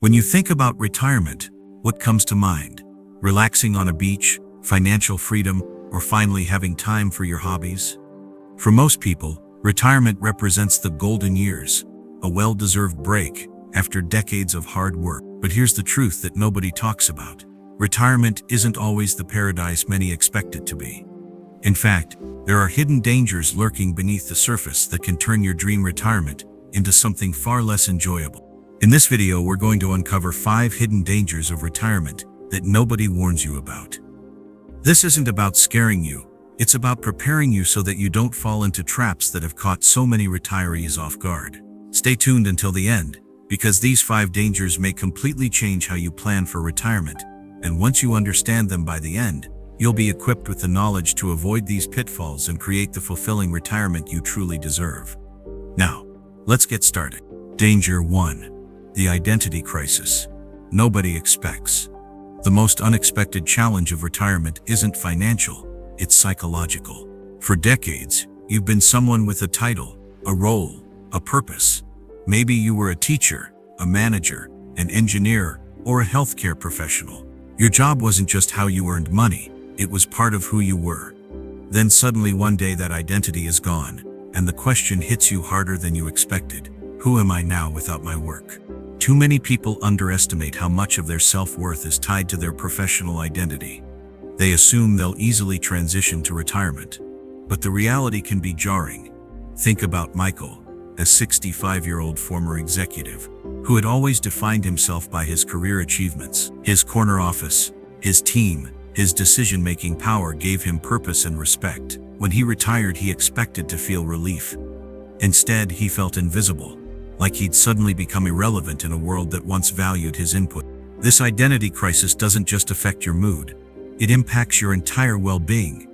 When you think about retirement, what comes to mind? Relaxing on a beach, financial freedom, or finally having time for your hobbies? For most people, retirement represents the golden years, a well-deserved break after decades of hard work. But here's the truth that nobody talks about. Retirement isn't always the paradise many expect it to be. In fact, there are hidden dangers lurking beneath the surface that can turn your dream retirement into something far less enjoyable. In this video, we're going to uncover 5 hidden dangers of retirement that nobody warns you about. This isn't about scaring you, it's about preparing you so that you don't fall into traps that have caught so many retirees off guard. Stay tuned until the end, because these 5 dangers may completely change how you plan for retirement, and once you understand them by the end, you'll be equipped with the knowledge to avoid these pitfalls and create the fulfilling retirement you truly deserve. Now, let's get started. Danger 1. The identity crisis. Nobody expects. The most unexpected challenge of retirement isn't financial, it's psychological. For decades, you've been someone with a title, a role, a purpose. Maybe you were a teacher, a manager, an engineer, or a healthcare professional. Your job wasn't just how you earned money, it was part of who you were. Then suddenly one day that identity is gone, and the question hits you harder than you expected. Who am I now without my work? Too many people underestimate how much of their self-worth is tied to their professional identity. They assume they'll easily transition to retirement, but the reality can be jarring. Think about Michael, a 65-year-old former executive, who had always defined himself by his career achievements. His corner office, his team, his decision-making power gave him purpose and respect. When he retired, he expected to feel relief. Instead, he felt invisible, like he'd suddenly become irrelevant in a world that once valued his input. This identity crisis doesn't just affect your mood, it impacts your entire well-being.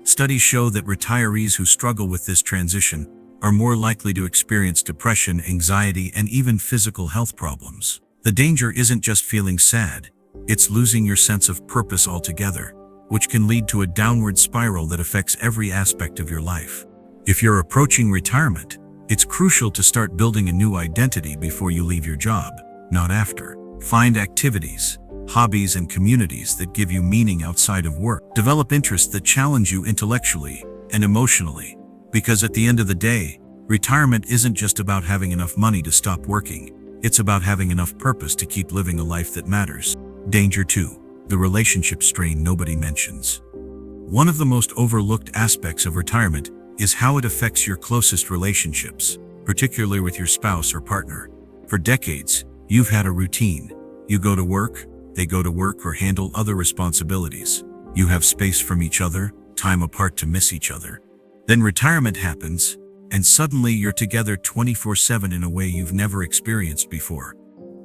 Studies show that retirees who struggle with this transition are more likely to experience depression, anxiety, and even physical health problems. The danger isn't just feeling sad, it's losing your sense of purpose altogether, which can lead to a downward spiral that affects every aspect of your life. If you're approaching retirement, it's crucial to start building a new identity before you leave your job, not after. Find activities, hobbies, and communities that give you meaning outside of work. Develop interests that challenge you intellectually and emotionally, because at the end of the day, retirement isn't just about having enough money to stop working, it's about having enough purpose to keep living a life that matters. Danger 2. The relationship strain nobody mentions. One of the most overlooked aspects of retirement is how it affects your closest relationships, particularly with your spouse or partner. For decades, you've had a routine. You go to work, they go to work, or handle other responsibilities. You have space from each other, time apart to miss each other. Then retirement happens, and suddenly you're together 24/7 in a way you've never experienced before.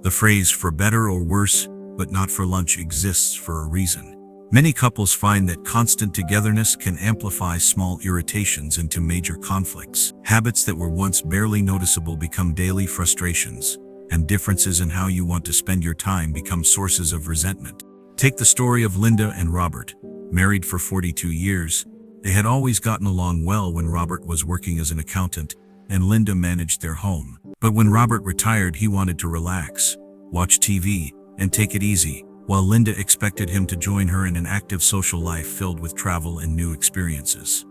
The phrase "for better or worse, but not for lunch" exists for a reason. Many couples find that constant togetherness can amplify small irritations into major conflicts. Habits that were once barely noticeable become daily frustrations, and differences in how you want to spend your time become sources of resentment. Take the story of Linda and Robert. Married for 42 years, they had always gotten along well when Robert was working as an accountant, and Linda managed their home. But when Robert retired, he wanted to relax, watch TV, and take it easy, while Linda expected him to join her in an active social life filled with travel and new experiences.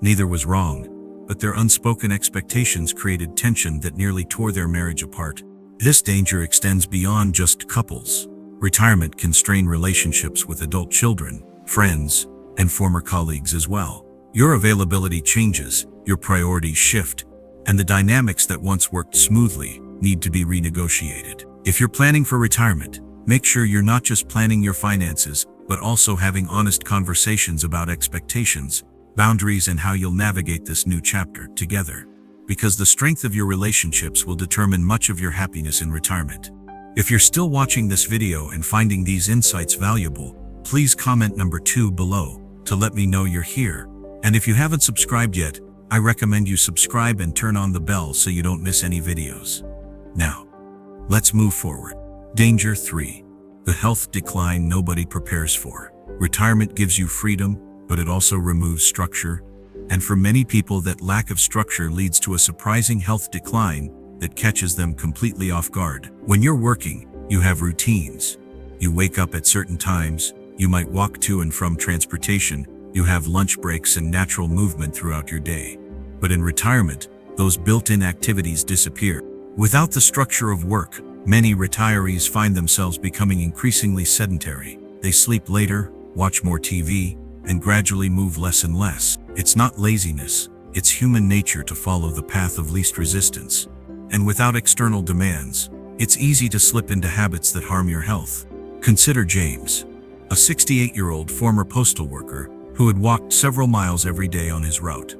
Neither was wrong, but their unspoken expectations created tension that nearly tore their marriage apart. This danger extends beyond just couples. Retirement can strain relationships with adult children, friends, and former colleagues as well. Your availability changes, your priorities shift, and the dynamics that once worked smoothly need to be renegotiated. If you're planning for retirement, make sure you're not just planning your finances, but also having honest conversations about expectations, boundaries, and how you'll navigate this new chapter together. Because the strength of your relationships will determine much of your happiness in retirement. If you're still watching this video and finding these insights valuable, please comment number 2 below to let me know you're here. And if you haven't subscribed yet, I recommend you subscribe and turn on the bell so you don't miss any videos. Now, let's move forward. Danger 3. The health decline nobody prepares for. Retirement gives you freedom, but it also removes structure. And for many people, that lack of structure leads to a surprising health decline that catches them completely off guard. When you're working, You have routines. You wake up at certain times, you might walk to and from transportation, you have lunch breaks and natural movement throughout your day. But in retirement, those built-in activities disappear. Without the structure of work, many retirees find themselves becoming increasingly sedentary. They sleep later, watch more TV, and gradually move less and less. It's not laziness, it's human nature to follow the path of least resistance. And without external demands, it's easy to slip into habits that harm your health. Consider James, a 68-year-old former postal worker who had walked several miles every day on his route.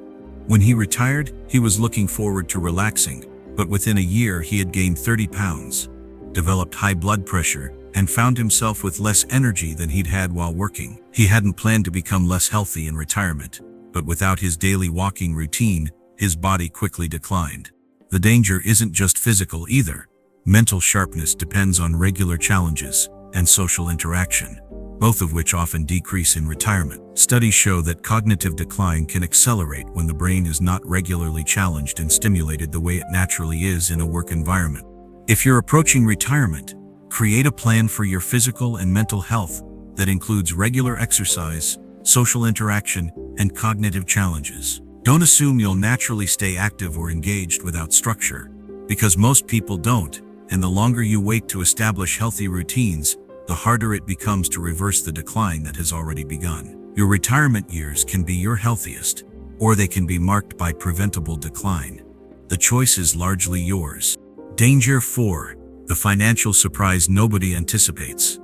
When he retired, he was looking forward to relaxing, but within a year he had gained 30 pounds, developed high blood pressure, and found himself with less energy than he'd had while working. He hadn't planned to become less healthy in retirement, but without his daily walking routine, his body quickly declined. The danger isn't just physical either. Mental sharpness depends on regular challenges and social interaction, both of which often decrease in retirement. Studies show that cognitive decline can accelerate when the brain is not regularly challenged and stimulated the way it naturally is in a work environment. If you're approaching retirement, create a plan for your physical and mental health that includes regular exercise, social interaction, and cognitive challenges. Don't assume you'll naturally stay active or engaged without structure, because most people don't, and the longer you wait to establish healthy routines, the harder it becomes to reverse the decline that has already begun. Your retirement years can be your healthiest, or they can be marked by preventable decline. The choice is largely yours. Danger 4. The financial surprise nobody anticipates.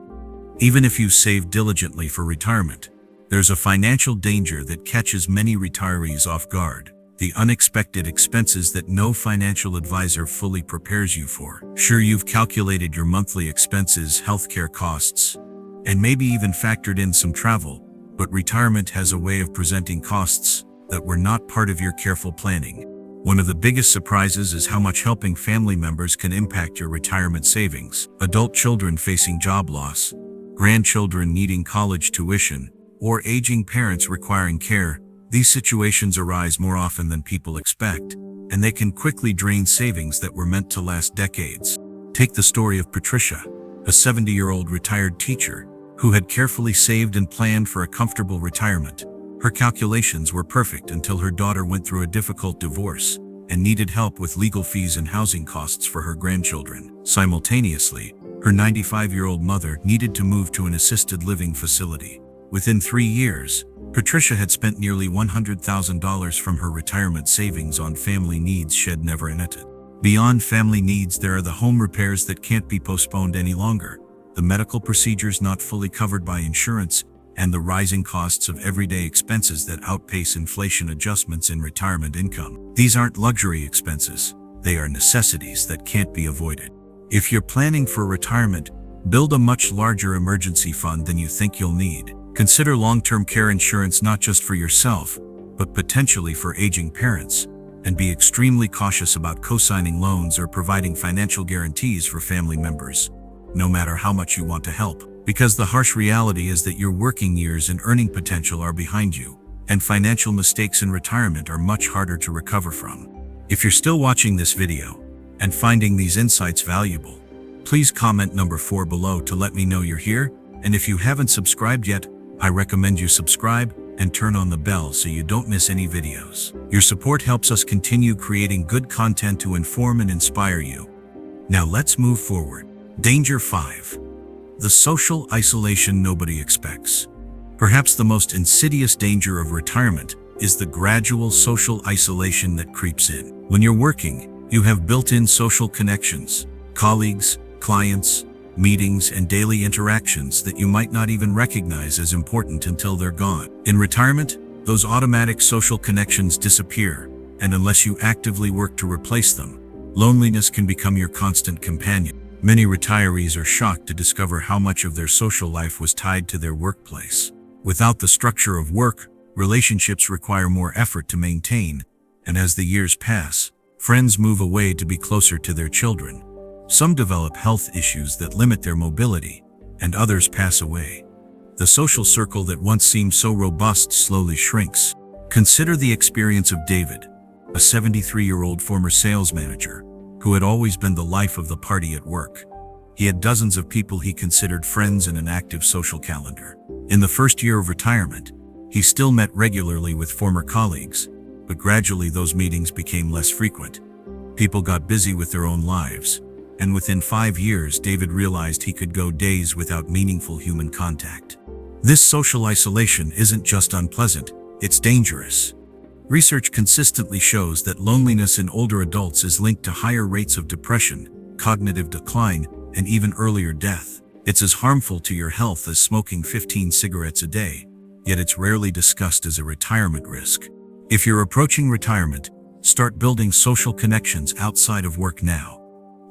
Even if you save diligently for retirement, there's a financial danger that catches many retirees off guard. The unexpected expenses that no financial advisor fully prepares you for. Sure, you've calculated your monthly expenses, healthcare costs, and maybe even factored in some travel, but retirement has a way of presenting costs that were not part of your careful planning. One of the biggest surprises is how much helping family members can impact your retirement savings. Adult children facing job loss, grandchildren needing college tuition, or aging parents requiring care. These situations arise more often than people expect, and they can quickly drain savings that were meant to last decades. Take the story of Patricia, a 70-year-old retired teacher who had carefully saved and planned for a comfortable retirement. Her calculations were perfect until her daughter went through a difficult divorce and needed help with legal fees and housing costs for her grandchildren. Simultaneously, her 95-year-old mother needed to move to an assisted living facility. Within 3 years, Patricia had spent nearly $100,000 from her retirement savings on family needs she'd never enacted. Beyond family needs, there are the home repairs that can't be postponed any longer, the medical procedures not fully covered by insurance, and the rising costs of everyday expenses that outpace inflation adjustments in retirement income. These aren't luxury expenses, they are necessities that can't be avoided. If you're planning for retirement, build a much larger emergency fund than you think you'll need. Consider long-term care insurance not just for yourself, but potentially for aging parents, and be extremely cautious about co-signing loans or providing financial guarantees for family members, no matter how much you want to help. Because the harsh reality is that your working years and earning potential are behind you, and financial mistakes in retirement are much harder to recover from. If you're still watching this video and finding these insights valuable, please comment number 4 below to let me know you're here, and if you haven't subscribed yet, I recommend you subscribe and turn on the bell so you don't miss any videos. Your support helps us continue creating good content to inform and inspire you. Now let's move forward. Danger 5. The social isolation nobody expects. Perhaps the most insidious danger of retirement is the gradual social isolation that creeps in. When you're working, you have built-in social connections, colleagues, clients, meetings, and daily interactions that you might not even recognize as important until they're gone. In retirement, those automatic social connections disappear, and unless you actively work to replace them, loneliness can become your constant companion. Many retirees are shocked to discover how much of their social life was tied to their workplace. Without the structure of work, relationships require more effort to maintain, and as the years pass, friends move away to be closer to their children. Some develop health issues that limit their mobility, and others pass away. The social circle that once seemed so robust slowly shrinks. Consider the experience of David, a 73-year-old former sales manager who had always been the life of the party at work. He had dozens of people he considered friends and an active social calendar. In the first year of retirement, he still met regularly with former colleagues, but gradually those meetings became less frequent. People got busy with their own lives, and within 5 years, David realized he could go days without meaningful human contact. This social isolation isn't just unpleasant, it's dangerous. Research consistently shows that loneliness in older adults is linked to higher rates of depression, cognitive decline, and even earlier death. It's as harmful to your health as smoking 15 cigarettes a day, yet it's rarely discussed as a retirement risk. If you're approaching retirement, start building social connections outside of work now.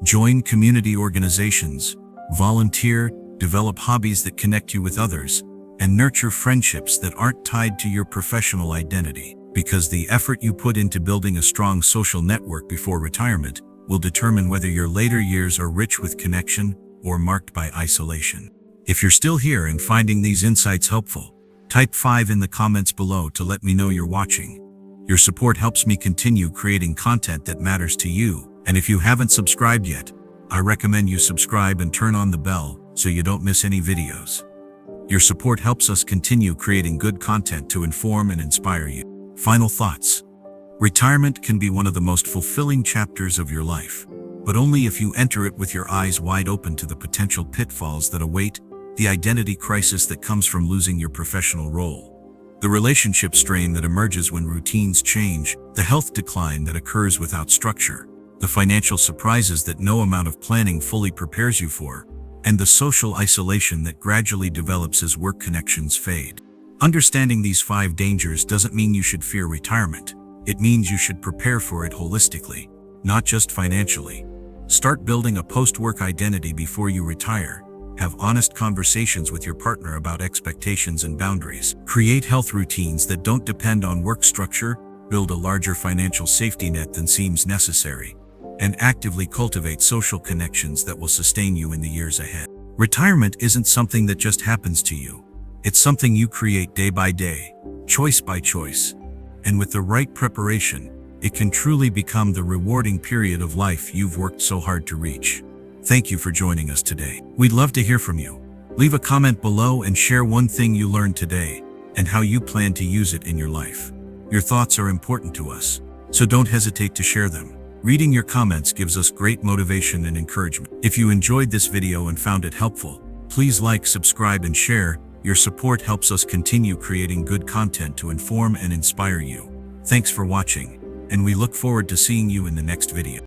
Join community organizations, volunteer, develop hobbies that connect you with others, and nurture friendships that aren't tied to your professional identity, because the effort you put into building a strong social network before retirement will determine whether your later years are rich with connection or marked by isolation. If you're still here and finding these insights helpful, type 5 in the comments below to let me know you're watching. Your support helps me continue creating content that matters to you. And if you haven't subscribed yet, I recommend you subscribe and turn on the bell so you don't miss any videos. Your support helps us continue creating good content to inform and inspire you. Final thoughts. Retirement can be one of the most fulfilling chapters of your life, but only if you enter it with your eyes wide open to the potential pitfalls that await, the identity crisis that comes from losing your professional role, the relationship strain that emerges when routines change, the health decline that occurs without structure, the financial surprises that no amount of planning fully prepares you for, and the social isolation that gradually develops as work connections fade. Understanding these 5 dangers doesn't mean you should fear retirement. It means you should prepare for it holistically, not just financially. Start building a post-work identity before you retire. Have honest conversations with your partner about expectations and boundaries. Create health routines that don't depend on work structure. Build a larger financial safety net than seems necessary, and actively cultivate social connections that will sustain you in the years ahead. Retirement isn't something that just happens to you. It's something you create day by day, choice by choice. And with the right preparation, it can truly become the rewarding period of life you've worked so hard to reach. Thank you for joining us today. We'd love to hear from you. Leave a comment below and share one thing you learned today and how you plan to use it in your life. Your thoughts are important to us, so don't hesitate to share them. Reading your comments gives us great motivation and encouragement. If you enjoyed this video and found it helpful, please like, subscribe, and share. Your support helps us continue creating good content to inform and inspire you. Thanks for watching, and we look forward to seeing you in the next video.